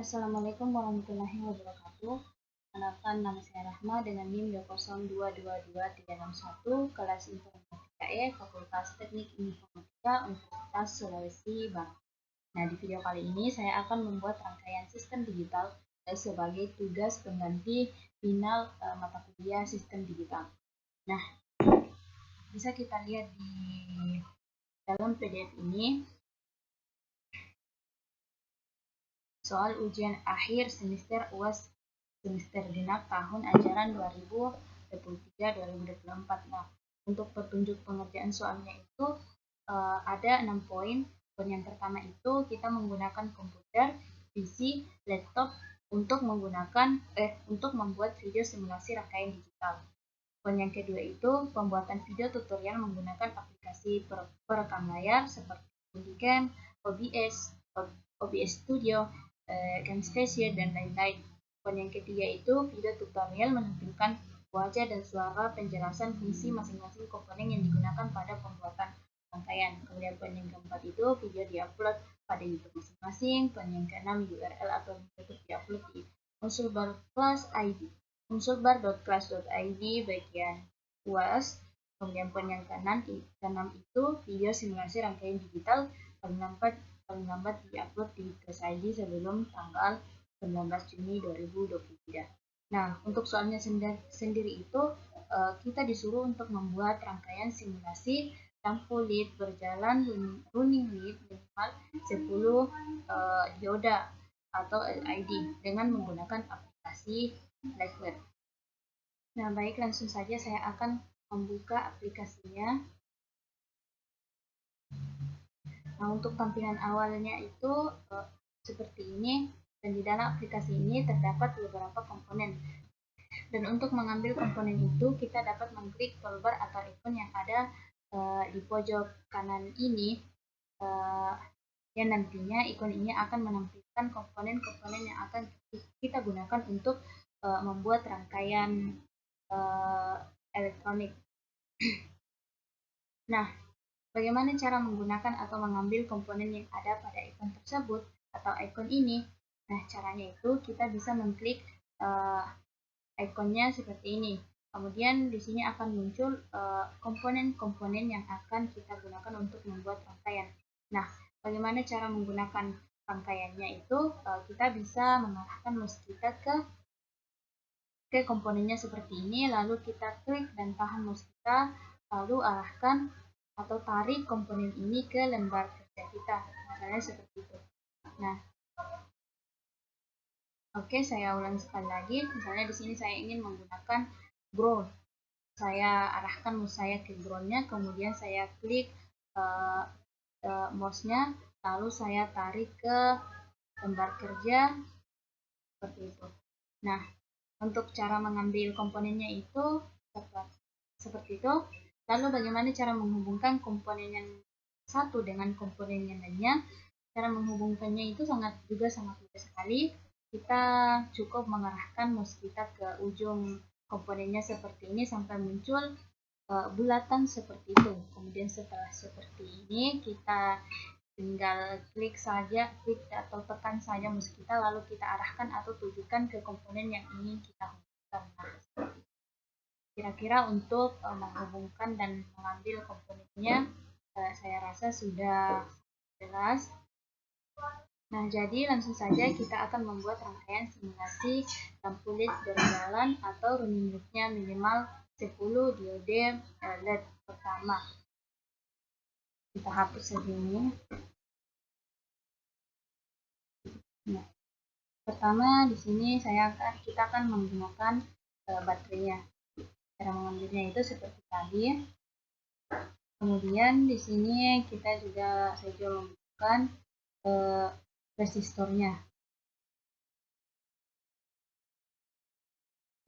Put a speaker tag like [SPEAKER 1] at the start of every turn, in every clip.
[SPEAKER 1] Assalamualaikum warahmatullahi wabarakatuh. Perkenalkan, nama saya Rahma dengan NIM 2022231, kelas Informatika E, Fakultas Teknik Informatika, Universitas Sulawesi Barat. Nah, di video kali ini saya akan membuat rangkaian sistem digital sebagai tugas pengganti final mata kuliah sistem digital. Nah, bisa kita lihat di dalam PDF ini soal ujian akhir semester UAS semester genap tahun ajaran 2023-2024. Nah, untuk petunjuk pengerjaan soalnya itu ada 6 poin. Poin yang pertama itu kita menggunakan komputer, PC, laptop untuk membuat video simulasi rangkaian digital. Poin yang kedua itu pembuatan video tutorial menggunakan aplikasi perekam layar seperti Multicam, OBS Studio, Camtasia, dan lain-lain. Poin yang ketiga itu video tutorial menampilkan wajah dan suara penjelasan fungsi masing-masing komponen yang digunakan pada pembuatan rangkaian. Kemudian poin yang keempat itu video diupload pada YouTube masing-masing. Poin yang keenam URL atau YouTube diupload di unsurbar unsurbar.class.id bagian UAS. Kemudian poin yang keenam itu video simulasi rangkaian digital paling lambat diupload di Class.id sebelum tanggal 19 Juni 2023. Nah, untuk soalnya sendiri itu kita disuruh untuk membuat rangkaian simulasi lampu LED berjalan running LED minimal 10 dioda atau LED dengan menggunakan aplikasi Liveware. Nah, baik, langsung saja saya akan membuka aplikasinya. Nah, untuk tampilan awalnya itu seperti ini, dan di dalam aplikasi ini terdapat beberapa komponen. Dan untuk mengambil komponen itu, kita dapat mengklik toolbar atau ikon yang ada di pojok kanan ini, yang nantinya ikon ini akan menampilkan komponen-komponen yang akan kita gunakan untuk membuat rangkaian elektronik. Nah, bagaimana cara menggunakan atau mengambil komponen yang ada pada ikon tersebut atau ikon ini? Nah, caranya itu kita bisa mengklik ikonnya seperti ini. Kemudian di sini akan muncul komponen-komponen yang akan kita gunakan untuk membuat rangkaian. Nah, bagaimana cara menggunakan rangkaiannya itu? Kita bisa mengarahkan mouse kita ke komponennya seperti ini, lalu kita klik dan tahan mouse kita, lalu arahkan atau tarik komponen ini ke lembar kerja kita, misalnya seperti itu. Nah, oke, saya ulang sekali lagi. Misalnya di sini saya ingin menggunakan ground. Saya arahkan mouse saya ke groundnya, kemudian saya klik mouse-nya, lalu saya tarik ke lembar kerja seperti itu. Nah, untuk cara mengambil komponennya itu seperti itu. Lalu bagaimana cara menghubungkan komponen yang satu dengan komponen yang lainnya? Cara menghubungkannya itu sangat mudah sekali. Kita cukup mengarahkan mouse kita ke ujung komponennya seperti ini sampai muncul bulatan seperti itu. Kemudian setelah seperti ini kita tinggal klik atau tekan saja mouse kita, lalu kita arahkan atau tujukan ke komponen yang ingin kita hubungkan. Nah, kira-kira untuk menghubungkan dan mengambil komponennya saya rasa sudah jelas. Nah, jadi langsung saja kita akan membuat rangkaian simulasi lampu LED berjalan atau running LED-nya minimal 10 diode LED pertama. Kita hapus saja ini. Nah, pertama di sini kita akan menggunakan baterainya. Cara mengambilnya itu seperti tadi. Kemudian di sini kita juga membutuhkan resistornya.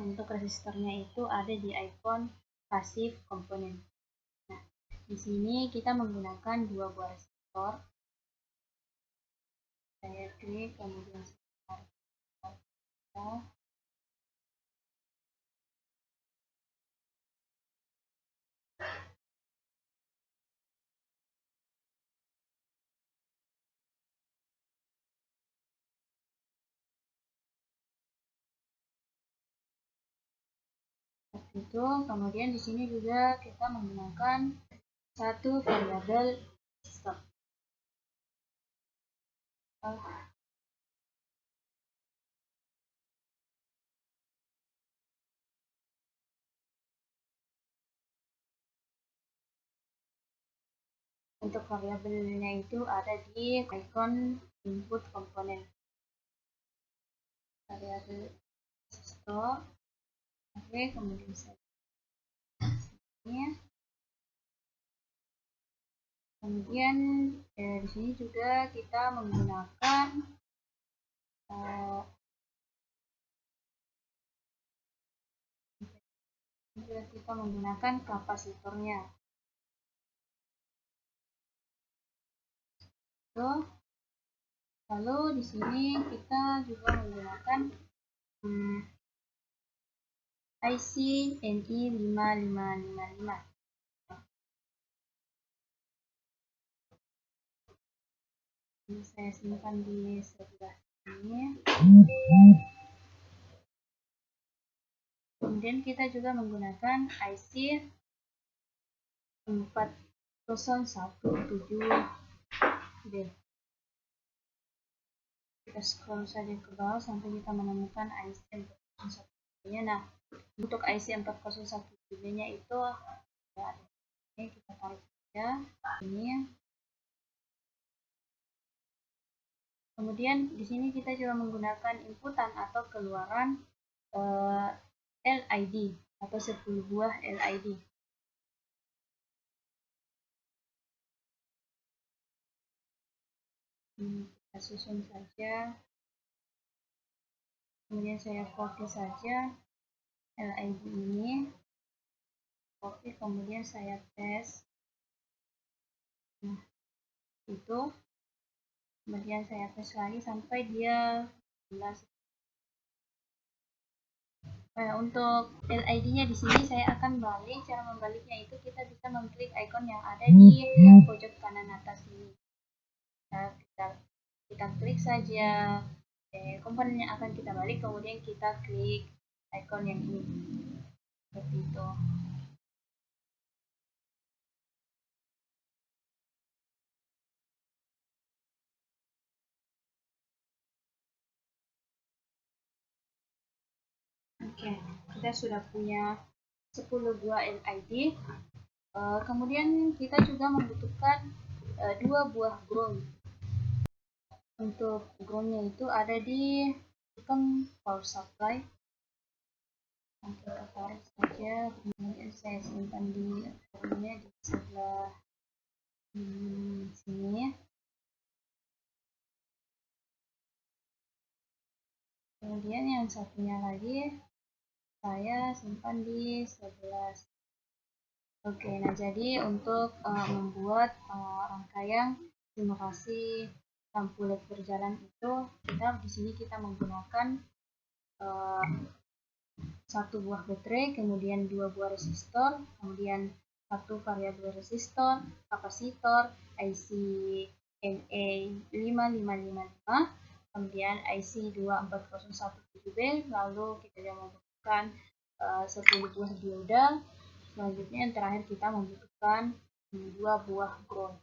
[SPEAKER 1] Untuk resistornya itu ada di ikon pasif komponen. Nah, di sini kita menggunakan 2 buah resistor. Saya klik, kemudian saya Itu kemudian di sini juga kita menggunakan satu variabel stop. Untuk variabelnya itu ada di icon input komponen. Variabel stop. Oke, kemudian ini. Kemudian di sini juga kita menggunakan kapasitornya. Lalu di sini kita juga menggunakan IC NI5555. Ini saya simpan di sebelah sini. Kemudian kita juga menggunakan IC 4017B. Kita scroll saja ke bawah sampai kita menemukan IC 4017B. Nah, untuk IC 4017B-nya itu ada. Oke, kita tarik saja ini. Kemudian di sini kita juga menggunakan inputan atau keluaran LID atau 10 buah LID. Kita susun saja. Kemudian saya copy saja LID ini. Copy, kemudian saya paste. Nah, itu. Kemudian saya paste lagi sampai dia jelas. Untuk LID-nya di sini saya akan balik. Cara membaliknya itu kita bisa mengklik icon yang ada di pojok kanan atas ini. Kita klik saja komponen yang akan kita balik, kemudian kita klik icon yang ini seperti itu. Oke, kita sudah punya 10 buah LID. Kemudian kita juga membutuhkan 2 buah ground. Untuk groundnya itu ada di icon power supply. Kita tarik saja, kemudian saya simpan di groundnya di sebelah sini. Kemudian yang satunya lagi saya simpan di sebelah. Oke, nah jadi untuk membuat rangkaian simulasi lampu LED berjalan itu, di sini kita menggunakan satu buah baterai, kemudian 2 buah resistor, kemudian satu variabel resistor, kapasitor, IC NA5555, kemudian IC 24017B, lalu kita juga membutuhkan 10 buah dioda. Selanjutnya yang terakhir kita membutuhkan 2 buah ground.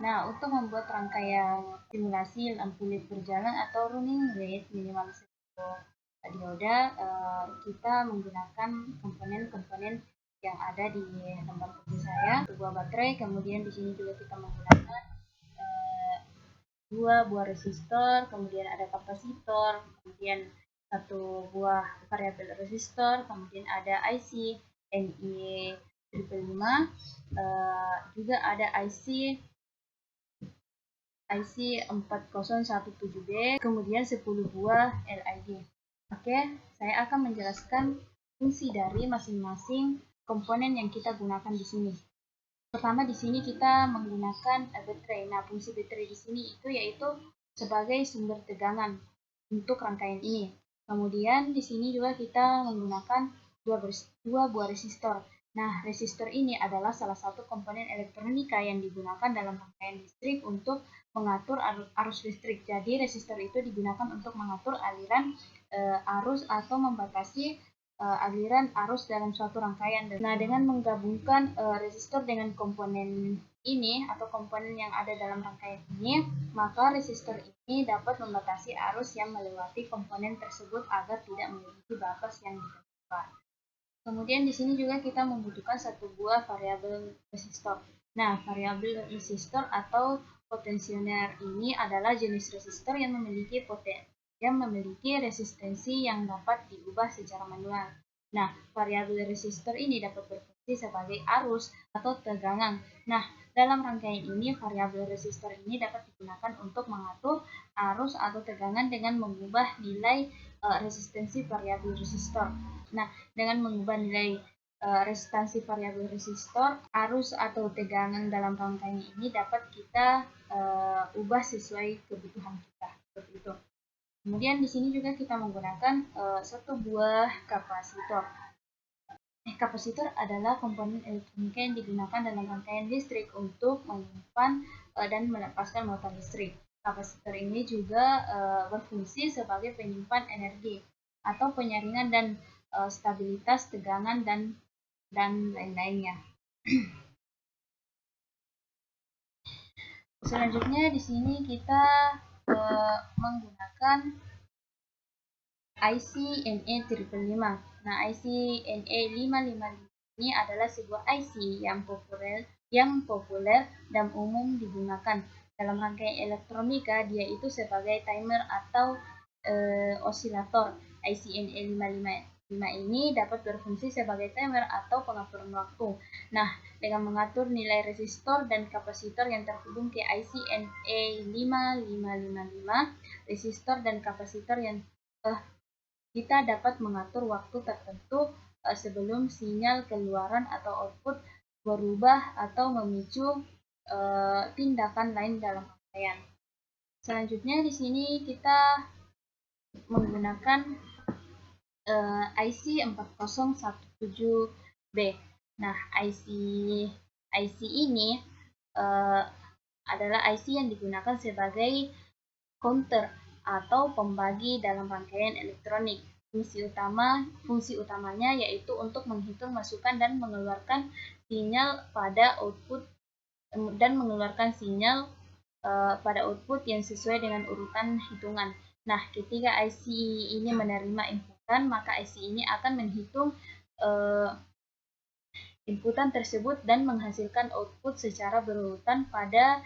[SPEAKER 1] Nah, untuk membuat rangkaian simulasi lampu LED berjalan atau running LED minimalis dioda, kita menggunakan komponen-komponen yang ada di tempat kerja saya. 2 baterai, kemudian di sini juga kita menggunakan 2 buah resistor, kemudian ada kapasitor, kemudian 1 buah variabel resistor, kemudian ada IC NI55, juga ada IC 4017B, kemudian 10 buah LED. Oke, saya akan menjelaskan fungsi dari masing-masing komponen yang kita gunakan di sini. Pertama, di sini kita menggunakan baterai. Nah, fungsi baterai di sini itu yaitu sebagai sumber tegangan untuk rangkaian ini. Kemudian di sini juga kita menggunakan 2 buah resistor. Nah, resistor ini adalah salah satu komponen elektronika yang digunakan dalam rangkaian listrik untuk mengatur arus listrik. Jadi, resistor itu digunakan untuk mengatur aliran arus atau membatasi aliran arus dalam suatu rangkaian. Nah, dengan menggabungkan resistor dengan komponen ini atau komponen yang ada dalam rangkaian ini, maka resistor ini dapat membatasi arus yang melewati komponen tersebut agar tidak melebihi batas yang ditentukan. Kemudian di sini juga kita membutuhkan satu buah variabel resistor. Nah, variabel resistor atau potensioner ini adalah jenis resistor yang memiliki resistensi yang dapat diubah secara manual. Nah, variabel resistor ini dapat berfungsi sebagai arus atau tegangan. Nah, dalam rangkaian ini, variabel resistor ini dapat digunakan untuk mengatur arus atau tegangan dengan mengubah nilai resistensi variabel resistor. Nah, dengan mengubah nilai resistansi variabel resistor, arus atau tegangan dalam rangkaian ini dapat kita ubah sesuai kebutuhan kita, seperti itu. Kemudian di sini juga kita menggunakan satu buah kapasitor. Kapasitor adalah komponen elektronika yang digunakan dalam rangkaian listrik untuk menyimpan dan melepaskan muatan listrik. Kapasitor ini juga berfungsi sebagai penyimpan energi atau penyaringan dan stabilitas tegangan dan lain-lainnya. Selanjutnya di sini kita menggunakan IC NE555. Nah, IC NE555 ini adalah sebuah IC yang populer dan umum digunakan dalam rangkaian elektronika. Dia itu sebagai timer atau osilator. IC NE555 ini dapat berfungsi sebagai timer atau pengaturan waktu. Nah, dengan mengatur nilai resistor dan kapasitor yang terhubung ke IC NE5555, resistor dan kapasitor yang kita dapat mengatur waktu tertentu sebelum sinyal keluaran atau output berubah atau memicu tindakan lain dalam rangkaian. Selanjutnya di sini kita menggunakan IC 4017B. Nah, IC ini adalah IC yang digunakan sebagai counter atau pembagi dalam rangkaian elektronik. Fungsi utamanya yaitu untuk menghitung masukan dan mengeluarkan sinyal pada output pada output yang sesuai dengan urutan hitungan. Nah, ketika IC ini menerima inputan, maka IC ini akan menghitung inputan tersebut dan menghasilkan output secara berurutan pada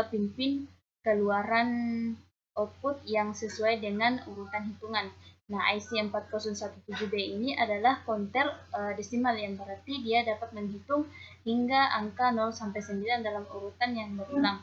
[SPEAKER 1] pin-pin keluaran output yang sesuai dengan urutan hitungan. Nah, IC 4017B ini adalah counter desimal, yang berarti dia dapat menghitung hingga angka 0 sampai 9 dalam urutan yang berulang.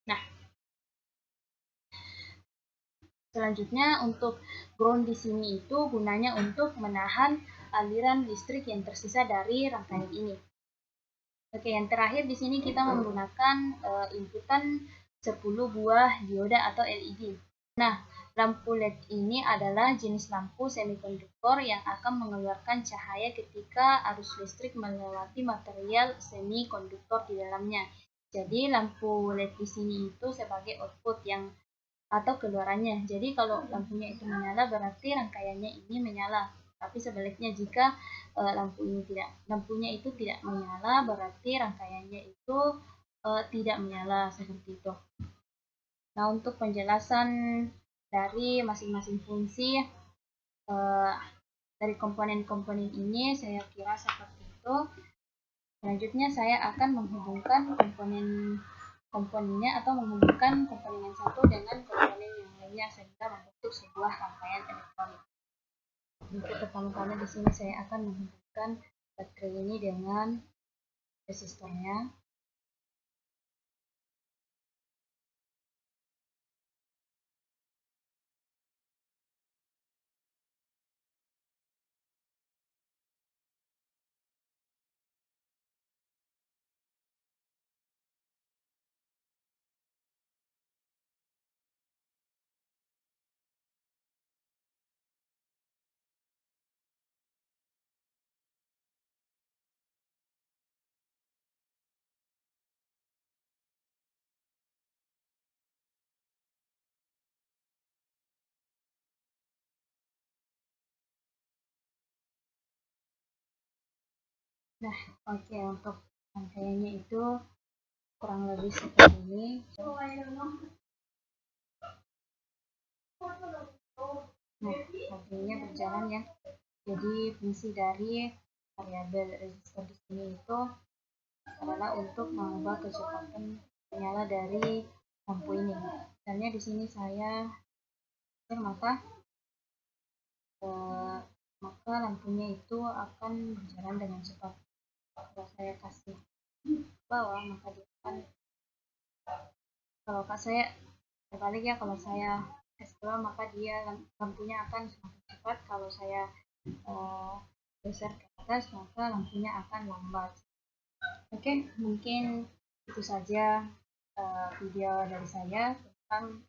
[SPEAKER 1] Nah, selanjutnya untuk ground di sini itu gunanya untuk menahan aliran listrik yang tersisa dari rangkaian ini. Oke, yang terakhir di sini kita menggunakan inputan 10 buah dioda atau LED. Nah, lampu LED ini adalah jenis lampu semikonduktor yang akan mengeluarkan cahaya ketika arus listrik melewati material semikonduktor di dalamnya. Jadi, lampu LED di sini itu sebagai output atau keluarannya. Jadi, kalau lampunya itu menyala berarti rangkaiannya ini menyala. Tapi sebaliknya, jika lampunya itu tidak menyala, berarti rangkaiannya itu tidak menyala, seperti itu. Nah, untuk penjelasan dari masing-masing fungsi dari komponen-komponen ini saya kira seperti itu. Selanjutnya saya akan menghubungkan komponennya atau menghubungkan komponen yang satu dengan komponen yang lainnya sehingga membentuk sebuah rangkaian elektronik. Untuk pertama-tama di sini saya akan menghubungkan baterai ini dengan resistornya. Nah, oke, untuk rangkaiannya itu kurang lebih seperti ini. Nah, artinya berjalan ya. Jadi fungsi dari variabel resistor di sini itu adalah untuk mengubah kecepatan menyala dari lampu ini. Misalnya di sini saya maka maka lampunya itu akan berjalan dengan cepat. Kalau saya kasih bawah, maka dia akan, kalau saya terbalik ya, kalau saya kasih bawah maka dia lampunya akan semakin cepat. Kalau saya geser ke atas maka lampunya akan lambat. Oke, mungkin itu saja video dari saya tentang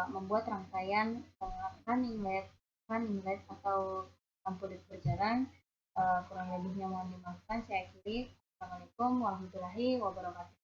[SPEAKER 1] membuat rangkaian running light atau lampu LED berjalan. Kurang lebihnya mohon dimaafkan. Saya akhiri. Assalamualaikum warahmatullahi wabarakatuh.